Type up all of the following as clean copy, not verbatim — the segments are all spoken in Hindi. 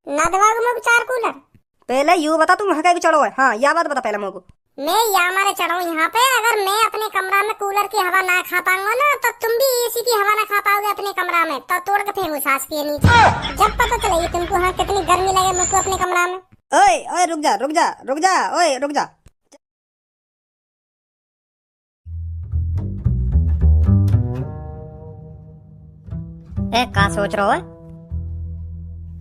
ना दबाओगे मेरे को 4 कूलर। पहले यू बता तू वहाँ का भी चढ़ो है। हाँ यह बात बता पहले मेरे को। मैं यहाँ मारे चढ़ाऊँ यहाँ पे। अगर मैं अपने कमरा में कूलर की हवा ना खा पाऊंगा ना, तो तुम भी एसी की हवा ना खा पाओगे अपने कमरा में। तो तोड़ के फेंकू सास के नीचे, जब पता चलेगी तुमको हाँ कितनी गर्मी लगे मुझको अपने कमरा में। ओए ओए रुक जा रुक जा रुक जा, ओए रुक जा। क्या सोच रहे हो?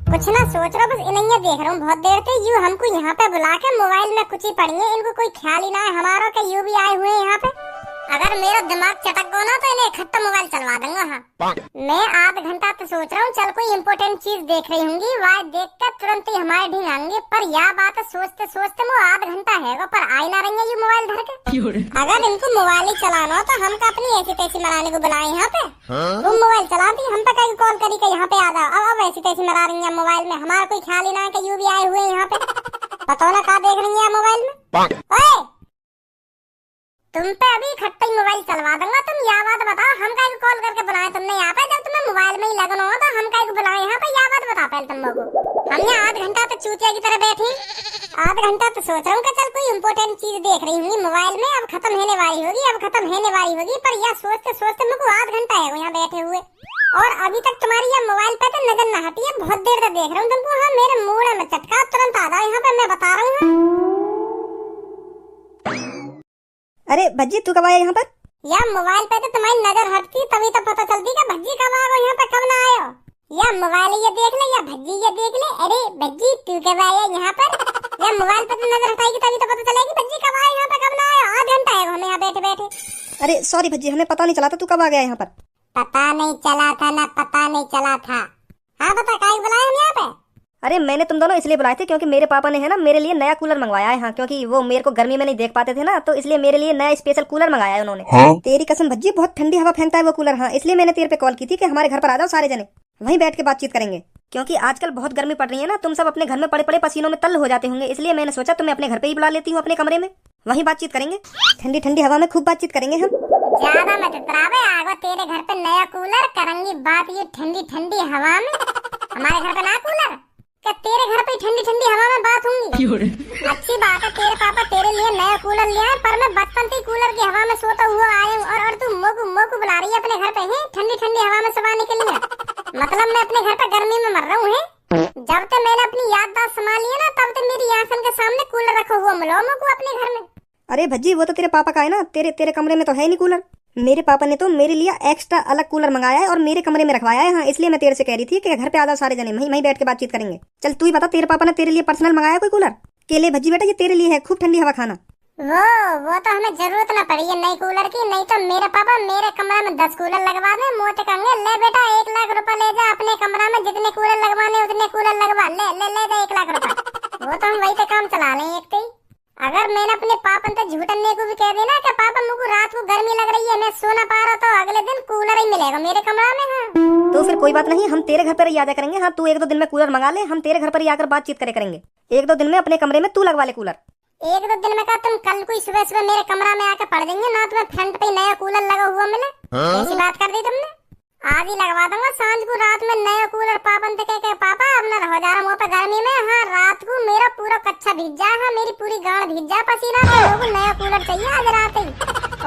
कुछ ना सोच रहा, बस इन्हें देख रहा हूँ बहुत देर से। यू हमको यहाँ पे बुला के मोबाइल में कुछ ही पढ़िए, इनको कोई ख्याल ही ना है हमारा के यू भी आए हुए हैं यहाँ पे। अगर मेरा दिमाग चटक गो ना तो इन्हें इकट्ठा मोबाइल चलवा दूंगा। हाँ मैं आध घंटा तो सोच रहा हूँ चल कोई इम्पोर्टेंट चीज देख रही होंगी, वह देख कर तुरंत ही हमारे ढींग आएंगे। पर यह बात सोचते सोचते वो आध घंटा है पर आई ना रही ये मोबाइल धर के। अगर इनको मोबाइल ही चलाना हो तो हम अपनी ऐसी तैसी मनाने को बुलाए यहाँ पे। तुम मोबाइल चलाती, हम पे कहीं कॉल करी के यहाँ पे आ जाओ। अब ऐसी तैसी मना रही है मोबाइल में, हमारा कोई ख्याल ही ना है कि यू भी आए हुए हैं यहाँ पे। बताओ ना क्या देख रही है मोबाइल में। तुम पे अभी इकट्ठा ही मोबाइल चलवा दूंगा। तुम यह बात बताओ हम काहे को कॉल करके बुलाए तुमने यहाँ पे? जब तुम्हें मोबाइल में ही लगना हो तो हम काहे को बुलाए यहाँ पे? यह बात बता पहले तुम लोगों को। हम यहाँ आध घंटा तो चूतिया की तरह बैठे, आध घंटा तो सोच रहा हूँ कि चल कोई इम्पोर्टेंट चीज देख रही हूँ मोबाइल में, अब खत्म होने वाली होगी, अब खत्म होने वाली होगी। पर यह सोचते सोचते मुझको आध घंटा है यहाँ बैठे हुए और अभी तक तुम्हारी यह मोबाइल पे तो नजर न हटी है। बहुत देर से देख रहा हूँ तुमको। हाँ मेरे मुंह में चटका, तुरंत आ जाओ यहाँ पे, मैं बता रहा हूँ। अरे भज्जी तू कब आया यहाँ पर? या मोबाइल पे तो तुम्हारी नजर हटती तभी तो पता चलती कि भज्जी कब आ गए यहाँ पे, कब ना आयो। या मोबाइल ये देख ले या भज्जी ये देख ले। अरे भज्जी तू कब आया यहाँ पर? या मोबाइल पे तो नजर हटाएगी तभी तो पता चलेगी भज्जी कब आया यहाँ पे, कब ना आयो। आध घंटा है हमें यहाँ बैठे बैठे। अरे सॉरी भज्जी, हमें पता नहीं चला था तू कब आ गया यहाँ पर। पता नहीं चला था ना, पता नहीं चला था। हाँ बता काहे बुलाया हम यहाँ पे? अरे मैंने तुम दोनों इसलिए बुलाए थे क्योंकि मेरे पापा ने है ना मेरे लिए नया कूलर मंगवाया है। हाँ क्योंकि वो मेरे को गर्मी में नहीं देख पाते थे ना, तो इसलिए मेरे लिए नया स्पेशल कूलर मंगाया है उन्होंने। हाँ? तेरी कसम भज्जी बहुत ठंडी हवा फेंकता है वो कूलर। हाँ इसलिए मैंने तेरे पे कॉल की थी कि हमारे घर पर आ जाओ सारे जने, वहीं बैठ के बातचीत करेंगे। क्योंकि आजकल बहुत गर्मी पड़ रही है ना, तुम सब अपने घर में पड़े पड़े पसीनों में तल हो जाते होंगे, इसलिए मैंने सोचा तुम्हें अपने घर पे ही बुला लेती हूँ, अपने कमरे में, वहीं बातचीत करेंगे। ठंडी ठंडी हवा में खूब बातचीत करेंगे हम। ज्यादा मत इतरावे, आगो तेरे घर पे नया कूलर करेंगी बात ये ठंडी ठंडी हवा में। हमारे घर पे ना कूलर, क्या तेरे घर पे ठंडी ठंडी हवा में बात होंगी? अच्छी बात है, तेरे पापा तेरे लिए नया कूलर ले आए, पर मैं बचपन से कूलर की हवा में सोता हुआ आया हूँ और तू मोकू बुला रही है अपने घर पे है ठंडी ठंडी हवा में सुबाने के लिए। मतलब मैं अपने घर पे गर्मी में मर रहा हूँ। जब तक मैंने अपनी याददाश्त संभाली है ना, तब तक मेरी आंखों के सामने कूलर रखा हुआ मिलो मुझको अपने घर में। अरे भज्जी वो तो तेरे पापा का है ना, तेरे कमरे में तो है नहीं कूलर। मेरे पापा ने तो मेरे लिए एक्स्ट्रा अलग कूलर मंगाया है और मेरे कमरे में रखवाया है। हाँ इसलिए मैं तेरे से कह रही थी कि घर पे आ जाओ सारे जने, वहीं बैठ के बातचीत करेंगे। चल तू ही बता, तेरे पापा ने तेरे लिए पर्सनल मंगाया कोई कूलर? केले भज्जी बेटा ये तेरे लिए है, खूब ठंडी हवा खाना। वो तो हमें जरूरत ना पड़ी है नई कूलर की, नहीं तो मेरे पापा मेरे कमरा में 10 कूलर लगवा दे। मोटे कहेंगे ले बेटा 1 लाख रुपए ले जा अपने कमरा में, जितने कूलर लगवाने उतने कूलर लगवा ले ले ले जा 1 लाख रुपए। वो तो हम वही तो काम चला लें एक ही। अगर मैंने अपने पापा से झूठने को भी कह देना कि पापा मुझको रात को गर्मी लग रही है, मैं सो ना पा रहा, तो अगले दिन कूलर ही मिलेगा मेरे कमरा में। हाँ तो फिर कोई बात नहीं, हम तेरे घर पर ही आ जाया करेंगे। हाँ तू 1-2 दिन में कूलर मंगा ले, हम तेरे घर पर ही आकर बातचीत करे करेंगे। 1-2 दिन में अपने कमरे में तू लगवा ले कूलर। 1-2 दिन में का तुम कल कोई सुबह सुबह मेरे कमरा में आकर पड़ जाएंगे ना, तुम्हें फ्रंट पे नया कूलर लगा हुआ मिले। ऐसी बात कर दी तुमने, आज ही लगवा दूंगा सांझ को रात में नया कूलर। पापा से कह पापा अब ना रहो जा रहा मुँह पे गर्मी में। हाँ रात को मेरा पूरा कच्चा भीग जा, हाँ मेरी पूरी गांड भीग जा पसीना से, लोगों को नया कूलर चाहिए आज रात ही।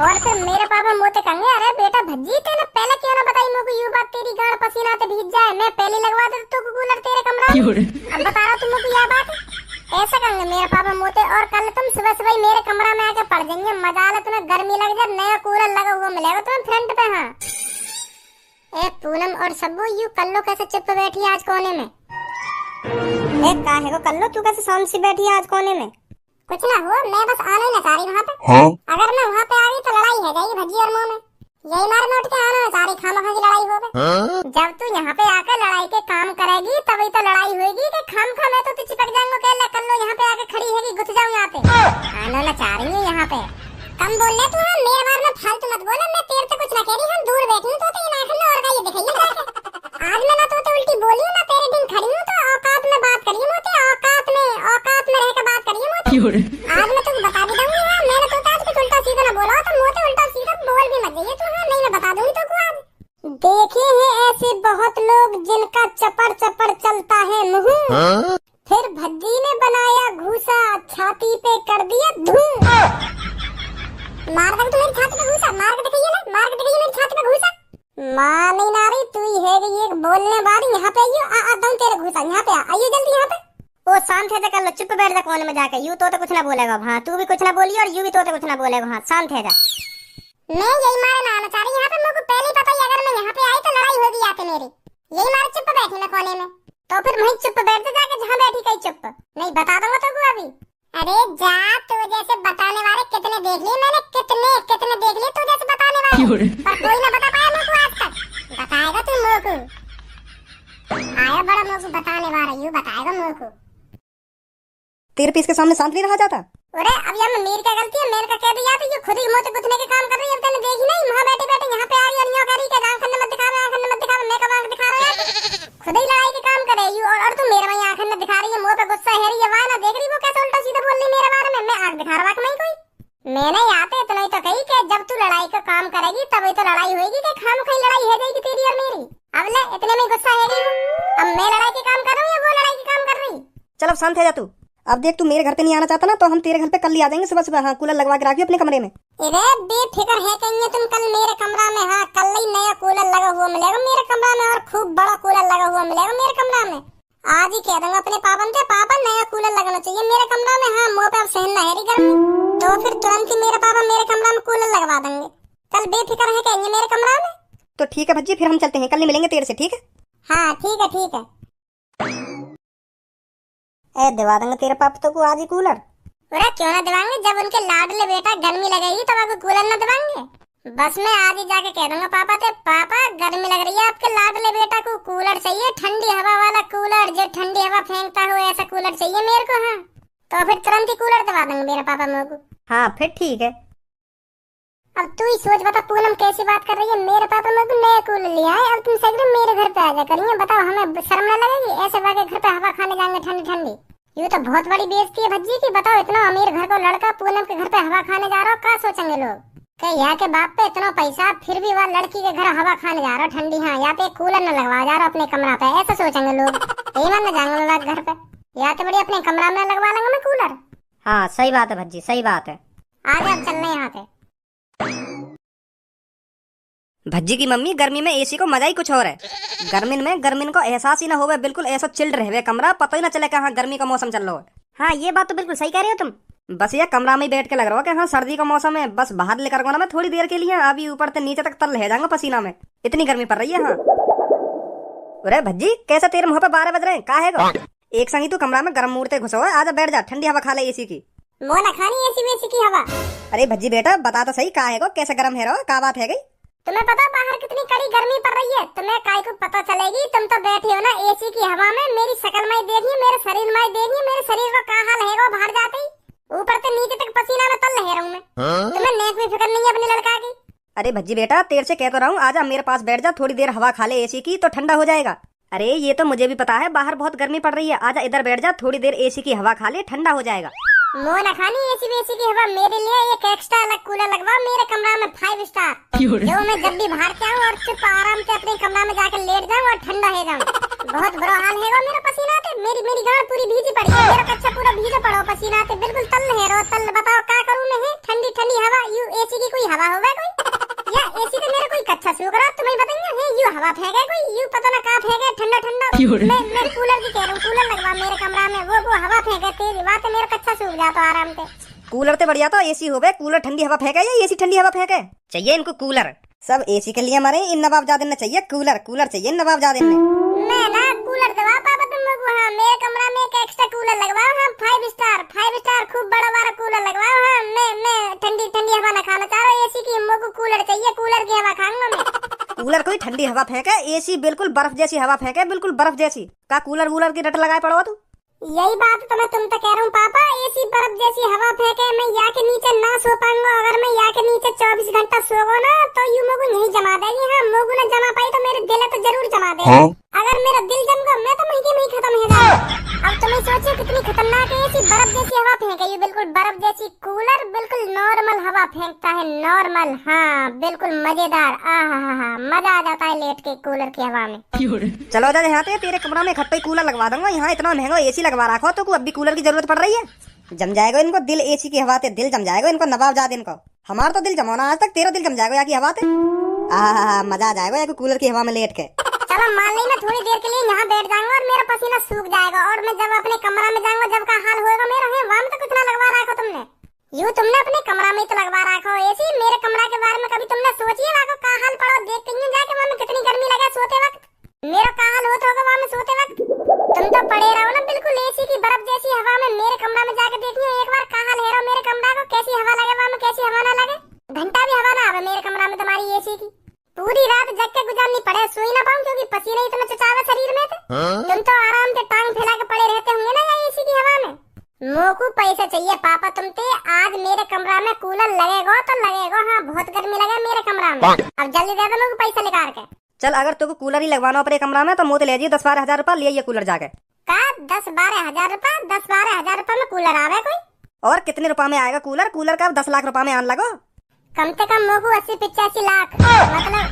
और फिर मेरे पापा मुँह से कहेंगे अरे बेटा भज्जी तेने पहले क्यों ना बताई मुझको यू बात, तेरी गांड पसीना से भीग जाए, मैं पहले लगवा दे तू कूलर तेरे कमरा में। अब बता रहा तुम मुझको यह बात, ऐसा कहेंगे मेरे पापा मोते। और कल तुम सुबह सुबह मेरे कमरा में आके पड़ जाएंगे, मजा आ तुम्हें गर्मी लग जाए, नया कूलर लगा हुआ मिलेगा तुम्हें फ्रंट पे। हाँ ए पूनम और सब्बू यू कल्लो कैसे चुप बैठी आज कोने में? काहे को कल्लो तू कैसे शांत सी बैठी है आज कोने में? कुछ ना हुआ, मैं बस आना ही ना चाह रही वहाँ पे। हाँ? अगर मैं वहाँ पे आ गई तो लड़ाई है जाएगी भज्जी और मुँह में, यही मारे में उठ के आना चाह रही, खामखा की लड़ाई होगी। हाँ? जब तू यहाँ पे आकर लड़ाई के काम करेगी तभी तो लड़ाई होगी कि खामखा मैं तो चिपक जाऊंगा कह कल्लो यहाँ पे आके खड़ी है कि घुस जाऊँ यहाँ पे। आना ना चाह रही हूँ यहाँ पे, कम बोल ले तू। हाँ मेरे बारे में फालतू मत बोल, मैं तेरे से कुछ ना कह रही, हम दूर बैठी हूँ तो इन आंखों में और का ये दिखाइए जाके। आज मैं ना तो उल्टी बोली हूँ ना तेरे दिन खड़ी हूँ, तो औकात में बात करिए मोते, औकात में रह के बात करिए मोते। आज मैं तुझे बता भी दूंगी। हाँ मैंने तो आज कुछ उल्टा सीधा ना बोला तो मोते उल्टा सीधा बोल भी मत जाइए तू। हाँ नहीं मैं बता दूंगी तो आज देखे हैं ऐसे बहुत लोग जिनका चपड़ चपड़ चलता है मुंह। फिर भज्जी ने बनाया घूसा, छाती पे कर दिया धूम। मार दे तू मेरी छाती पे घूसा, मार के दिखाइए ना, मार के दिखाइए मेरी छाती पे घूसा। मां नहीं नारी तू ही है ये बोलने वाली। यहाँ पे आइयो, आ दम तेरे घूसा, यहाँ पे आइयो जल्दी यहाँ पे। ओ शांत है जा, कर लो, चुप बैठ जा कोने में जाके। यू तो कुछ ना बोलेगा। हाँ तू भी कुछ ना बोलियो और यू भी तो कुछ ना बोलेगा। हाँ शांत है जा। मैं यही मारे ना आना चाह रही यहाँ पे। मेरे को पहले पता ही अगर मैं यहाँ पे आई तो लड़ाई होगी आके मेरी। यही मारे चुप बैठी ना कोने में, तो फिर वहीं चुप बैठ जा जाके जहाँ बैठी कहीं चुप। नहीं बता दूंगा तो को अभी। अरे जा, तू जैसे बताने वाले कितने देख लिए मैंने, कितने देख लिए तू जैसे बताने वाले, पर कोई ना बता पाया मेरे को आज तक। बताएगा तू मेरे को, आया बड़ा मेरे को बताने वाला, यू बताएगा मेरे को। तेरे पीस के सामने शांत नहीं रहा जाता। अरे अब यहाँ मेरी क्या गलती है, मेरे का कह दिया तो ये खुद ही मोटे गुथने के काम कर रही है। अब तूने देखी नहीं, वहाँ बैठे बैठे यहाँ पे आ रही है और यूँ कह रही है आँख मत दिखावे, आँख मत दिखावे। मैं कब आँख दिखा रहा है? खुद ही लड़ाई के काम करे यू, और तू मेरे वहीं आँख न दिखा रही है, मुँह पे गुस्सा है रही है। वहाँ ना देख रही वो कैसे उल्टा सीधा बोल रही मेरे बारे में। मैं आँख दिखा रहा कि नहीं कोई? मैंने यहाँ पे इतना ही तो कही कि जब तू लड़ाई का काम करेगी तभी तो लड़ाई होगी, कि खाम खाई लड़ाई है जाएगी तेरी और मेरी। अब ले इतने में गुस्सा है रही। अब मैं लड़ाई के काम कर रही हूँ या वो लड़ाई के काम कर रही? चल अब शांत है जा तू। अब देख तू मेरे घर पे नहीं आना चाहता ना, तो हम तेरे घर पे कल ही आ जाएंगे सुबह सुबह। हाँ कूलर लगवा के रखियो अपने कमरे में। अरे बेफिक्र है कहीं तुम कल मेरे कमरा में। हाँ कल ही नया कूलर लगा हुआ मिलेगा मेरे कमरा में, और खूब बड़ा कूलर लगा हुआ मिलेगा मेरे कमरा में। आज ही कह दूंगा अपने पापा से, पापा नया कूलर लगाना चाहिए मेरे कमरा में। हाँ मुँह पे अब सहन ना है गर्मी, तो फिर तुरंत ही मेरे पापा मेरे कमरा में कूलर लगवा देंगे। कल बेफिक्र है कहेंगे मेरे कमरा में। तो ठीक है भज्जी, फिर हम चलते हैं, कल ही मिलेंगे तेरे से, ठीक है? हाँ ठीक है ठीक है। ए दिवा देंगे तेरे पाप तो को आज ही कूलर। अरे क्यों ना दिवाएंगे, जब उनके लाडले बेटा गर्मी लगेगी तब आपको कूलर ना दिवाएंगे। बस मैं आज ही जाके कह दूंगा पापा से, पापा गर्मी लग रही है, आपके लाडले बेटा को कूलर चाहिए, ठंडी हवा वाला कूलर जो ठंडी हवा फेंकता हो, ऐसा कूलर चाहिए मेरे को। हाँ तो फिर तुरंत ही कूलर दिवा देंगे मेरे पापा मेरे को। हाँ फिर ठीक है। अब तू ही सोच बता पूनम कैसी बात कर रही है। मेरे पापा मेरे को नया कूलर लिया है, अब तुम सही मेरे घर पे आ जा करिए। बताओ हमें शर्म न लगेगी? ऐसे वाके घर पे हवा खाने जाएंगे ठंडी ठंडी? ये तो बहुत बड़ी बेइज्जती है भज्जी की। बताओ इतना अमीर घर को लड़का पूनम के घर पे हवा खाने जा रहा हो, क्या सोचेंगे लोग? कि यहाँ के बाप पे इतना पैसा, फिर भी वह लड़की के घर हवा खाने जा रहा हो ठंडी। हाँ यहाँ पे कूलर न लगवा जा रहा अपने कमरा पे, ऐसा सोचेंगे लोग। यही मन जाएंगे मैं घर पे, या तो बड़ी अपने कमरा में लगवा लूंगा मैं कूलर। हाँ सही बात है भज्जी, सही बात है। आज अब चलने यहाँ पे। भज्जी की मम्मी गर्मी में एसी को मजा ही कुछ और है। गर्मी को एहसास ही ना होवे, बिल्कुल ऐसा चिल्ड रहे कमरा, पता ही ना चले कहाँ गर्मी का मौसम चल रहा है। हाँ ये बात तो बिल्कुल सही कह रहे हो तुम। बस ये कमरा में बैठ के लग रहा हो कि हाँ सर्दी का मौसम है, बस बाहर लेकर ना मैं थोड़ी देर के लिए, अभी ऊपर से नीचे तक तर रह जाऊंगा पसीना में, इतनी गर्मी पड़ रही है। हाँ अरे भज्जी कैसा तेरे मुँह पे 12 बज रहे हैं, का है एक संगी तू कमरा में गर्म मूर्ते घुसो है, आजा बैठ जा, ठंडी हवा खा ले एसी की। मोना खानी एसी वेसी की हवा? अरे भज्जी बेटा बता तो सही, का है कैसे गर्म है रहो, का बात है गई? तुम्हें पता बाहर कितनी कड़ी गर्मी पड़ रही है? तुम्हें काय को पता चलेगी? तुम तो बैठे हो ना एसी की हवा में, मेरी शक्ल में देखिए, मेरे शरीर में देखिए, मेरे शरीर का क्या हाल है बाहर जाते ही, ऊपर से नीचे तक पसीना में तल रह रहा हूँ मैं। तुम्हें नेक में फिक्र नहीं है अपने लड़का की? अरे भज्जी बेटा तेरे से कह तो रहा हूँ, आजा मेरे पास बैठ जा, थोड़ी देर हवा खा ले एसी की तो ठंडा हो जाएगा। अरे ये तो मुझे भी पता है बाहर बहुत गर्मी पड़ रही है, आजा इधर बैठ जा, थोड़ी देर एसी की हवा खा ले, ठंडा हो जाएगा। मोना खानी एसी वेसी की हवा? मेरे लिए एक एक्स्ट्रा अलग कूलर लगवा मेरे कमरा में 5 स्टार, जो मैं जब भी बाहर के आऊँ और सिर्फ आराम से अपने कमरा में जाकर लेट जाऊँ और ठंडा हो जाऊँ। बहुत बुरा हाल है मेरा पसीना से, मेरी गांड पूरी भीगी पड़ी है, मेरा कच्चा पूरा भीगा पड़ा पसीना से, बिल्कुल तल है रो तल। बताओ क्या करूँ मैं? ठंडी ठंडी हवा, यू एसी की कोई हवा होगा कोई? या एसी तो मेरा कोई कच्चा सूख रहा, तुम्हें बताइए है यू हवा फेंके कोई, यू पता ना कहाँ फेंके ठंडा ठंडा। मैं कूलर की कह रहा हूँ, कूलर लगवा मेरे कमरा में, वो हवा फेंके तेरी बात है, मेरा कच्चा सूख जाता आराम से। कूलर ते बढ़िया तो एसी हो गए, कूलर ठंडी हवा फेंके या एसी ठंडी हवा फेंके? चाहिए इनको कूलर, सब एसी के लिए मरे, इन नवाबजादे ने चाहिए कूलर, कूलर चाहिए नवाबजादे ने। मैं ना कूलर दवा पापा तुम लोग। हाँ मेरे कमरा में एक एक्स्ट्रा कूलर लगवाओ। हाँ 5 स्टार खूब बड़ा वाला कूलर लगवाओ। हाँ मैं ठंडी ठंडी हवा ना खाना चाह रहा, एसी की मुझको कूलर चाहिए, कूलर की हवा खाऊंगा मैं। कूलर कोई ठंडी हवा फेंके, एसी बिल्कुल बर्फ जैसी हवा फेंके, बिल्कुल बर्फ जैसी। का कूलर वूलर की रट लगाए पड़ो तू? यही बात तो मैं तुम तो कह रहा हूँ पापा, एसी बर्फ जैसी हवा फेंके, मैं यहाँ के नीचे ना सो पाऊंगा। अगर मैं यहाँ के नीचे 24 घंटा सोगो ना तो यू मोगू नहीं जमा देगी। हाँ मोगू ने जमा पाई तो मेरे दिल तो जरूर जमा दे। अगर मेरा दिल जम गया मैं तो महीने में ही खत्म हो जाऊंगा। अब तुम्हें सोचिए कितनी खतरनाक है एसी, बर्फ जैसी हवा फेंके, ये बिल्कुल बर्फ देसी कूलर बिल्कुल नॉर्मल हवा फेंकता है, नॉर्मल। हाँ बिल्कुल मजेदार। आहा, मजा आ जाता है लेट के कूलर की हवा में। चलो जा यहाँ पे तेरे कमरा में खट पे कूलर लगवा दूंगा। यहाँ इतना महंगा एसी लगवा रखा तो अब भी कूलर की जरूरत पड़ रही है। जम जाएगा इनको दिल एसी की हवा से, दिल जम जाएगा इनको नवाबजाद इनको। हमारा तो दिल जमाना आज तक, तेरा दिल जम जाएगा यहाँ की हवा से। मजा आ जाएगा यहाँ कूलर की हवा में लेट के। चलो मान ली मैं थोड़ी देर के लिए यहाँ बैठ जाऊंगा और मेरा पसीना सूख जाएगा, और मैं जब अपने कमरा में जाऊंगा जब का हाल होगा मेरा, है वहां तो कितना लगवा रखा तुमने। यूँ तुमने अपने कमरा में तो लगवा रखा हो एसी, मेरे कमरा के बारे में कभी तुमने सोची है का हाल पड़ो देख के जाके वहां में कितनी गर्मी लगे सोते वक्त, मेरा का हाल होता होगा वहां में सोते वक्त। तुम तो पड़े रहो ना बिल्कुल एसी की बर्फ जैसी हवा में, मेरे कमरा में जाके देखिए एक बार का हाल है मेरे कमरा को, कैसी हवा लगे वहां में, कैसी हवा ना लगे, घंटा भी हवा ना आवे मेरे कमरा में तुम्हारी एसी की। पूरी रात जग के गुजारनी पड़े, सोई ना पाऊं क्योंकि पसीने इतना चचावे शरीर में थे। तुम तो आराम से टांग फैला के पड़े रहते होंगे ना एसी की हवा में। मोकू पैसा चाहिए पापा तुमसे, आज मेरे कमरा में कूलर लगेगा तो लगेगा। हाँ बहुत गर्मी लगे मेरे कमरा में, अब जल्दी दे दो मेरे को पैसा निकाल के। चल अगर तुमको कूलर ही लगवाना अपने कमरा में तो मुझे ले जाइए 10-12 हजार रुपया ले कूलर जाके। का 10-12 हजार रुपया? 10-12 हजार रुपया में कूलर आवे कोई? और कितने रुपया में आएगा कूलर? कूलर का 10 लाख रुपया में आने लगो। कम से कम मोकू 80-85 लाख, मतलब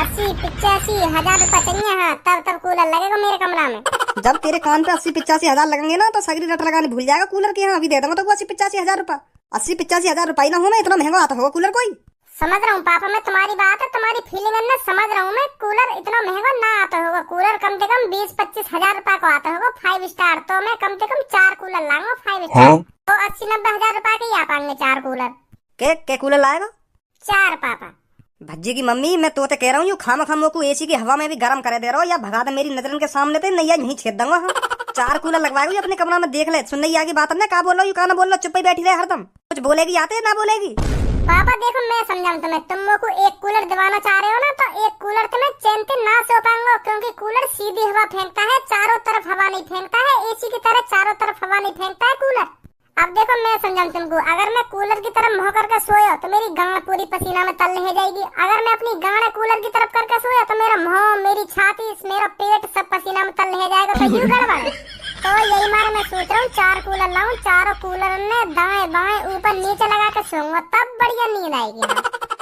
80-85 हजार रुपया चाहिए। हाँ तब कूलर लगेगा मेरे कमरा में। जब तेरे कान पे 80-85 हजार लगेंगे ना तो सगरी रट लगाने भूल जाएगा कूलर की। हाँ अभी दे दूंगा तो 80-85 हजार रुपया। 80-85 हजार रुपया ना हो मैं इतना महंगा आता होगा कूलर कोई। समझ रहा हूँ पापा मैं तुम्हारी बात है, तुम्हारी फीलिंग है, समझ रहा हूँ मैं। कूलर इतना महंगा ना आता होगा, कूलर कम से कम 20-25 हजार रुपया को आता होगा 5 स्टार। तो मैं कम से कम 4 कूलर लाऊंगा 5 स्टार। तो 80-90 हजार रुपया के ही आ पाएंगे 4 कूलर। के कूलर लाएगा? 4 पापा। भज्जी की मम्मी मैं तो कह रहा हूँ खाम खामो को एसी की हवा में भी गर्म करे दे रहा हो, या भगा दे मेरी नजरन के सामने थे नहीं यहीं छेद दूंगा। हाँ 4 कूलर लगवाएगी अपने कमरा में, देख ले। सुन नहीं आगे बात हमने, कहा बोल रहा हूँ कहा ना बोल रहा, चुप ही बैठी रहे हरदम। कुछ बोलेगी आते ना बोलेगी। पापा देखो मैं समझाऊं तुम्हें, तुम को एक कूलर दिवाना चाह रहे हो ना तो एक कूलर तुम्हें चैन से ना सो पाएंगे, क्योंकि कूलर सीधी हवा फेंकता है, चारों तरफ हवा नहीं फेंकता है। एसी की तरह चारों तरफ हवा नहीं फेंकता है कूलर। अब देखो मैं समझाऊं तुमको, अगर मैं कूलर की तरफ मुंह करके सोया तो मेरी गांड पूरी पसीना में तल रह जाएगी। अगर मैं अपनी गांड कूलर की तरफ करके सोया तो मेरा मुंह, मेरी छाती, मेरा पेट सब पसीना में तल रह जाएगा। तो यूं गड़बड़। तो यही मारे मैं सोच रहा हूँ 4 कूलर लाऊं, चारों कूलर में दाएं बाएं ऊपर नीचे लगा के सोऊंगा, तब बढ़िया नींद आएगी।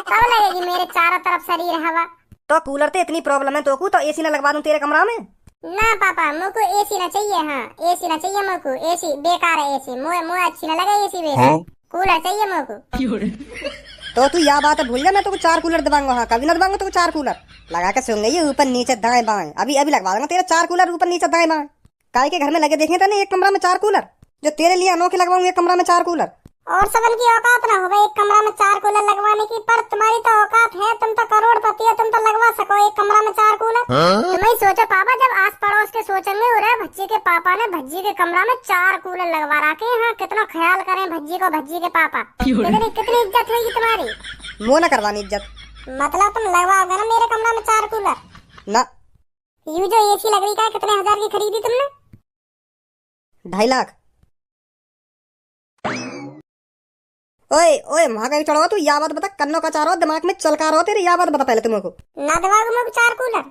तब लगेगी मेरे चारों तरफ शरीर हवा। तो कूलर से इतनी प्रॉब्लम है तो एसी ना लगवा दूं तेरे कमरा में? ना पापा मुझको एसी ना चाहिए। हाँ एसी ना चाहिए मुझको, एसी बेकार है। एसी मुझे अच्छी ना लगे एसी बेकार। कूलर चाहिए मुझको। तो तू यह बात भूल जा, मैं तो 4 कूलर दबाऊंगा। हाँ कभी ना दबाऊंगा तो 4 कूलर लगा के सोंगे, ये ऊपर नीचे दाएं बाएं। अभी लगवा दूंगा तेरे 4 कूलर ऊपर नीचे दाएं बाएं। काय के घर में लगे देखे थे ना एक कमरा में 4 कूलर, जो तेरे लिए अनोखे लगवाऊंगा एक कमरा में 4 कूलर। और सबन की औकात ना होगा एक कमरा में 4 कूलर लगवाने की, पर तुम्हारी तो औकात है, तुम तो करोड़पति हो, तुम तो लगवा सको एक कमरा में 4 कूलर। तुम ही सोचो पापा, जब आस पड़ोस के सोचेंगे अरे भज्जी के पापा ने भज्जी के कमरा में 4 कूलर लगवा रखे। हाँ कितना ख्याल करें भज्जी को, भज्जी के पापा। कितनी इज्जत होगी तुम्हारी। मुँह न करवानी इज्जत। मतलब तुम लगवाओगे ना मेरे कमरा में 4 कूलर? ना। यू जो एसी लग रही है कितने हजार की खरीदी तुमने? 2.5 लाख। ओए ओए महाकाई चढ़ाओ तू, या बात बता, कन्नो का चारो दिमाग में चलका रहो तेरे, या बात बता पहले तुमको। ना दिमाग में 4 कूलर?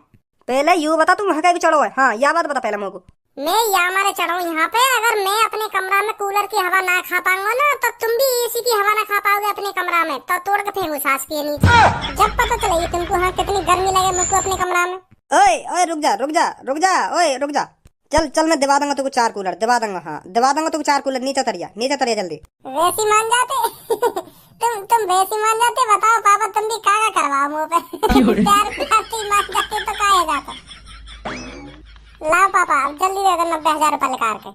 पहले यू बता तू महाकाई चढ़ो है। हाँ या बात बता पहले मुझको। मैं या मारे चढ़ाऊं यहाँ पे, अगर मैं अपने कमरा में कूलर की हवा ना खा पाऊंगा ना तो तुम भी एसी की हवा ना खा पाओगे अपने कमरा में, तो तोड़ के फेंकू सांस के नीचे, जब पता चलेगी तुमको हाँ कितनी गर्मी लगे मुझको अपने कमरा में। ओए ओए रुक जा रुक जा रुक जा, ओए रुक जा। चल चल मैं दिवा दूंगा तुमको 4 कूलर, दिवा दूंगा। हाँ दिवा दूंगा तुमको 4 कूलर। नीचे तरिया जल्दी। वैसी मान जाते तुम वैसी मान जाते। बताओ पापा तुम भी क्या करवाओ मुँह पे। प्यार मान जाते तो क्या है जाता। लाओ पापा अब जल्दी दे दो 90,000 रुपए निकाल के।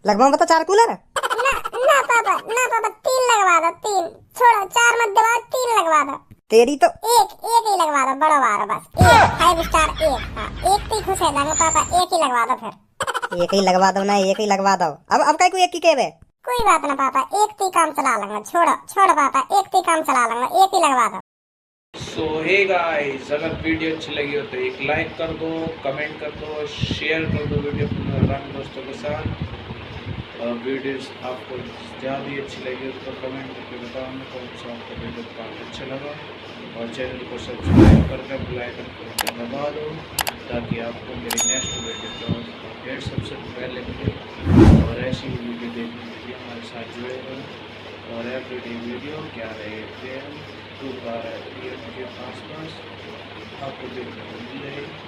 लगवाऊं बता 4 कूलर? ना पापा 3 लगवा दो, 3 छोड़ो, 4 मत दबाओ, 3 लगवा दो। तेरी तो एक ही लगवा दो, बड़ो वारो बस। एक 5 स्टार एक। हाँ एक ही खुश है जाएंगे पापा, एक ही लगवा दो फिर। एक ही लगवा दो ना, एक ही लगवा दो। अब काय को एक ही कहवे? कोई बात ना पापा, एक ही काम चला लूंगा। छोड़ो पापा, एक ही काम चला लूंगा, एक ही लगवा दो। सो हे गाइस, अगर वीडियो अच्छी लगी हो तो एक लाइक कर दो, कमेंट कर दो, शेयर कर दो वीडियो अपने दोस्तों के साथ। वीडियोस आपको ज़्यादा अच्छी लगी तो कमेंट करके बताओ कौन सा आपको वीडियो पार्ट अच्छा लगा, और चैनल को सब्सक्राइब करके बेल आइकन को दबा दो ताकि आपको मेरी नेक्स्ट वीडियो का अपडेट सबसे पहले मिले। और ऐसी वीडियो देखने के लिए हमारे साथ जुड़े रहो। और एवरीडे वीडियो क्या रहे PM 2 के आसपास आपको देखने को मिल जाएगी।